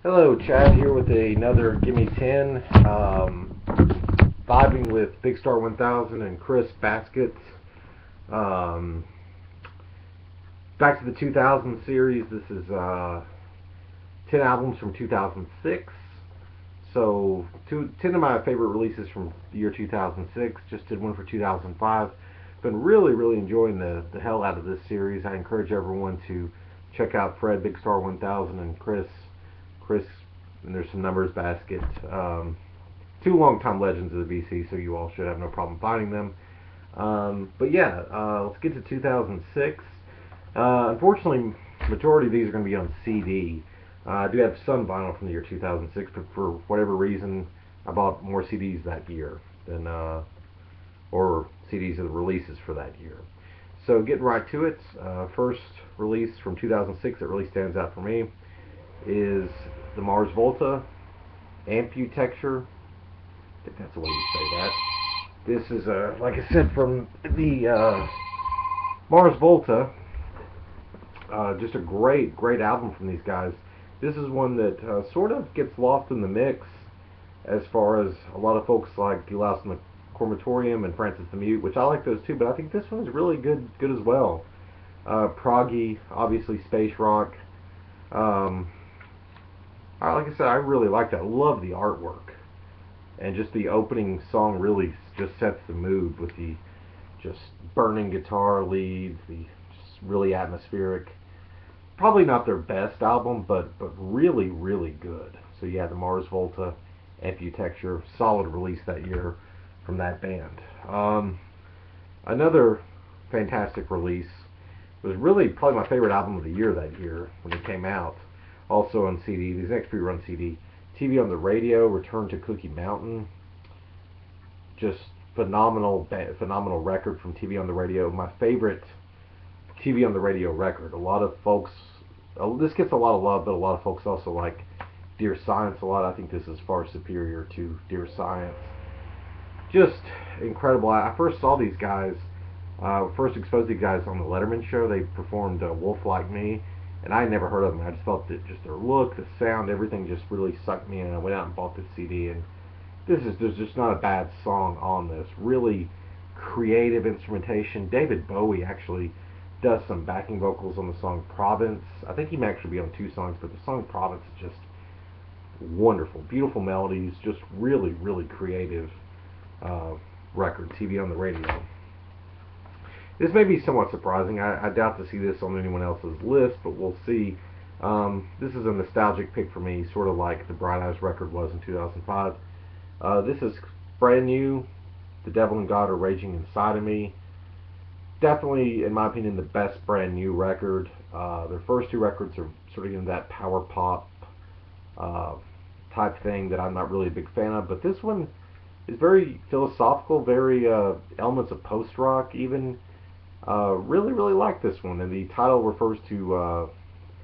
Hello, Chad here with another Gimme 10. Vibing with Big Star 1000 and Chris Baskets. Um, Back to the 2000 series. This is 10 albums from 2006. So, 10 of my favorite releases from the year 2006. Just did one for 2005. Been really enjoying the hell out of this series. I encourage everyone to check out Fred, Big Star 1000, and Chris, and there's some numbers basket. Two longtime legends of the BC, so you all should have no problem finding them. But yeah, let's get to 2006. Unfortunately, majority of these are going to be on CD. I do have some vinyl from the year 2006, but for whatever reason, I bought more CDs that year than or CDs of the releases for that year. So getting right to it, first release from 2006 that really stands out for me is the Mars Volta Amputexture. I think that's the way you say that. This is, like I said, from the Mars Volta. Just a great album from these guys. This is one that sort of gets lost in the mix as far as a lot of folks like Gilas and the Cormatorium and Francis the Mute, which I like those too, but I think this one's really good as well. Proggy, obviously space rock. Like I said, I really like that. I love the artwork. And just the opening song really just sets the mood with the just burning guitar leads, the just really atmospheric. Probably not their best album, but really good. So yeah, the Mars Volta Amputexture, solid release that year from that band. Another fantastic release was really probably my favorite album of the year that year when it came out. Also on CD, these next few were on CD. TV on the Radio, Return to Cookie Mountain. Just phenomenal record from TV on the Radio. My favorite TV on the Radio record. A lot of folks, this gets a lot of love, but a lot of folks also like Dear Science a lot. I think this is far superior to Dear Science. Just incredible. I first saw these guys, first exposed these guys on the Letterman show. They performed Wolf Like Me, and I had never heard of them. I just felt that just their look, the sound, everything just really sucked me in. I went out and bought this CD, and there's just not a bad song on this. Really creative instrumentation. David Bowie actually does some backing vocals on the song Province. I think he may actually be on two songs, but the song Province is just wonderful. Beautiful melodies, just really creative record, TV on the Radio. This may be somewhat surprising. I doubt to see this on anyone else's list, but we'll see. This is a nostalgic pick for me, sort of like the Bright Eyes record was in 2005. This is brand new. The Devil and God Are Raging Inside of Me. Definitely, in my opinion, the best brand new record. Their first two records are sort of in that power pop type thing that I'm not really a big fan of, but this one is very philosophical, very elements of post rock even. Really like this one, and the title refers to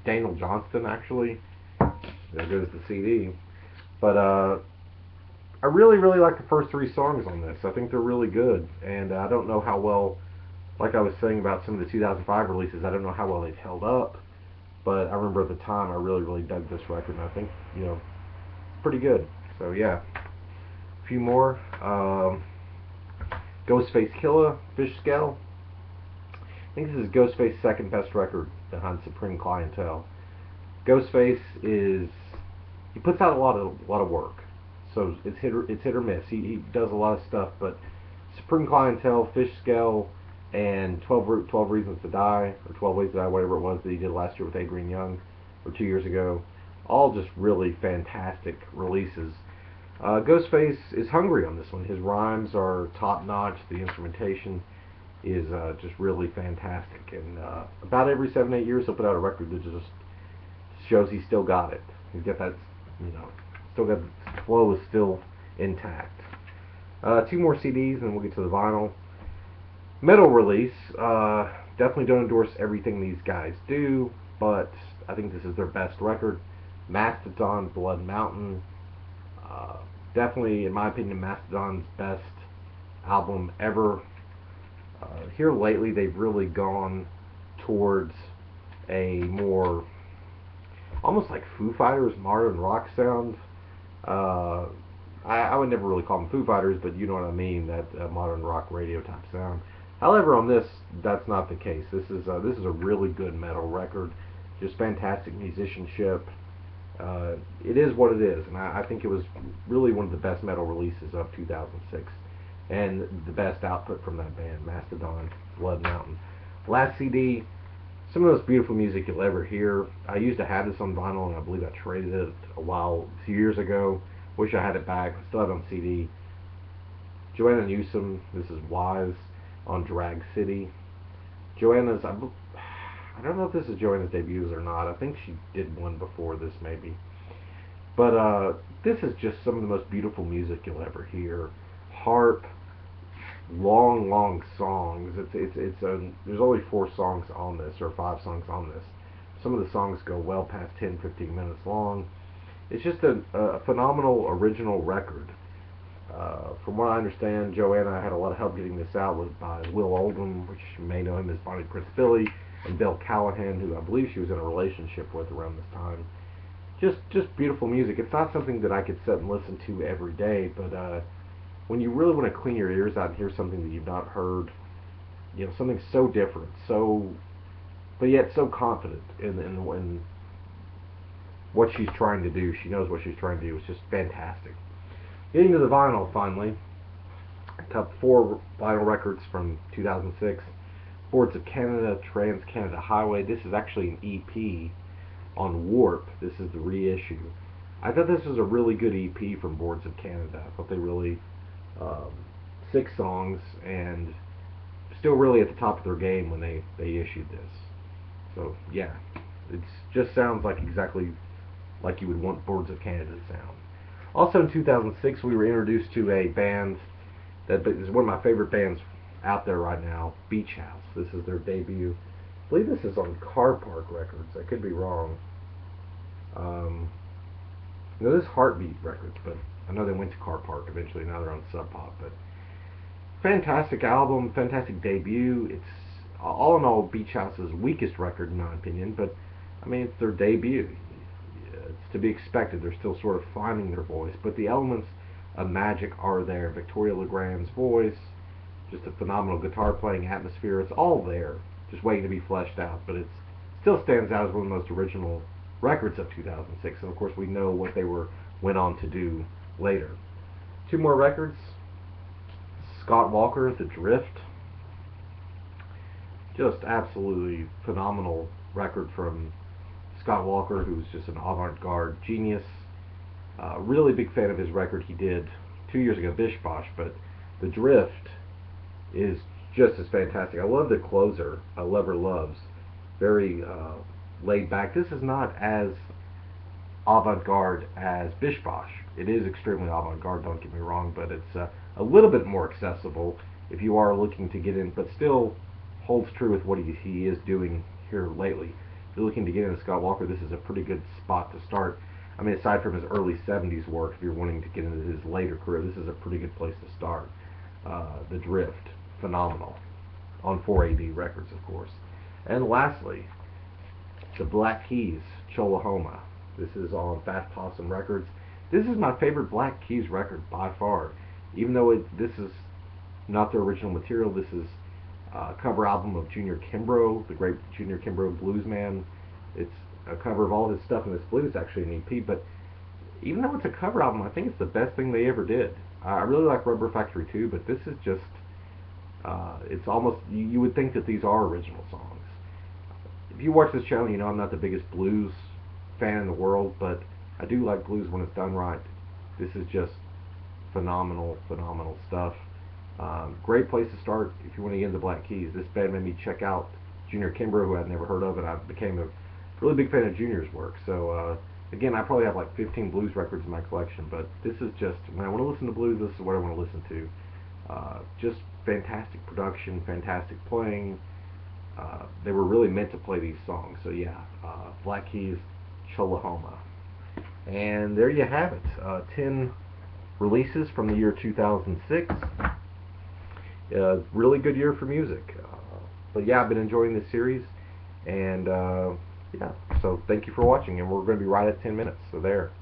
Daniel Johnston, actually. There goes the CD. But I really like the first three songs on this. I think they're really good, and I don't know how well, like I was saying about some of the 2005 releases, I don't know how well they've held up, but I remember at the time I really dug this record, and I think, it's pretty good. So yeah, a few more. Ghostface Killah, Fish Scale. I think this is Ghostface's second best record behind Supreme Clientele. Ghostface he puts out a lot of work, so it's hit or miss. He does a lot of stuff, but Supreme Clientele, Fish Scale, and 12 Reasons to Die, or 12 Ways to Die, whatever it was that he did last year with Adrian Young, or 2 years ago, all just really fantastic releases. Ghostface is hungry on this one. His rhymes are top notch. The instrumentation is just really fantastic, and about every 7-8 years he'll put out a record that just shows he's still got it. He's got that, still got the flow is still intact. Two more CDs, and we'll get to the vinyl. Metal release. Definitely don't endorse everything these guys do, but I think this is their best record. Mastodon, Blood Mountain. Definitely, in my opinion, Mastodon's best album ever. Here lately, they've really gone towards a more almost like Foo Fighters modern rock sound. Uh, I would never really call them Foo Fighters, but you know what I mean, that modern rock radio type sound. However, on this, that's not the case. This is a really good metal record, just fantastic musicianship. It is what it is, and I think it was really one of the best metal releases of 2006, and the best output from that band, Mastodon, Blood Mountain. Last CD, some of the most beautiful music you'll ever hear. I used to have this on vinyl, and I believe I traded it a few years ago. Wish I had it back. I still have it on CD. Joanna Newsom, this is Wise on Drag City. Joanna's, I don't know if this is Joanna's debuts or not. I think she did one before this, maybe. But this is just some of the most beautiful music you'll ever hear. Harp, long songs. There's only 4 songs on this, or 5 songs on this. Some of the songs go well past 10-15 minutes long. It's just a phenomenal original record. From what I understand, Joanna had a lot of help getting this out with by Will Oldham, which you may know him as Bonnie Prince Billy, and Bill Callahan, who I believe she was in a relationship with around this time. Just beautiful music. It's not something that I could sit and listen to every day, but when you really want to clean your ears out and hear something that you've not heard, you know, something so different, but yet so confident in what she's trying to do. She knows what she's trying to do. It's just fantastic. Getting to the vinyl, finally. Top 4 vinyl records from 2006. Boards of Canada, TransCanada Highway. This is actually an EP on Warp. This is the reissue. I thought this was a really good EP from Boards of Canada. I thought they really 6 songs, and still really at the top of their game when they issued this. So yeah, it just sounds like exactly like you would want Boards of Canada to sound. Also in 2006, we were introduced to a band that is one of my favorite bands out there right now, Beach House. This is their debut. I believe this is on Car Park Records. I could be wrong. No, this is Heartbeat Records, but I know they went to Car Park eventually. Now they're on Sub Pop. But fantastic album, fantastic debut. It's all in all Beach House's weakest record in my opinion, but I mean it's their debut. It's to be expected. They're still sort of finding their voice, but the elements of magic are there. Victoria Legrand's voice, just a phenomenal guitar playing atmosphere. It's all there, just waiting to be fleshed out. But it still stands out as one of the most original records of 2006. And of course, we know what they went on to do later. 2 more records. Scott Walker, The Drift. Just absolutely phenomenal record from Scott Walker, who's just an avant-garde genius. Really big fan of his record he did 2 years ago, Bish Bosh, but The Drift is just as fantastic. I love the closer, Lover Loves. Very laid back. This is not as avant-garde as Bish Bosh. It is extremely avant-garde, don't get me wrong, but it's a little bit more accessible if you are looking to get in, but still holds true with what he is doing here lately. If you're looking to get into Scott Walker, this is a pretty good spot to start. I mean, aside from his early 70s work, if you're wanting to get into his later career, this is a pretty good place to start. The Drift, phenomenal. On 4AD Records, of course. And lastly, the Black Keys, Cholahoma. This is on Fat Possum Records. This is my favorite Black Keys record by far. Even though this is not their original material, this is a cover album of Junior Kimbrough, the great Junior Kimbrough bluesman. It's a cover of all his stuff, and this blues is actually an EP, but even though it's a cover album, I think it's the best thing they ever did. I really like Rubber Factory too, but this is just, it's almost, you would think that these are original songs. If you watch this channel, you know I'm not the biggest blues fan in the world, but I do like blues when it's done right. This is just phenomenal stuff. Great place to start if you want to get into Black Keys. This band made me check out Junior Kimbrough, who I'd never heard of, and I became a really big fan of Junior's work. So again, I probably have like 15 blues records in my collection, but this is just, when I want to listen to blues, this is what I want to listen to. Just fantastic production, fantastic playing. They were really meant to play these songs. So yeah, Black Keys, Cholahoma. And there you have it. 10 releases from the year 2006. Really good year for music. But yeah, I've been enjoying this series, and yeah. So thank you for watching, and we're going to be right at 10 minutes. So there.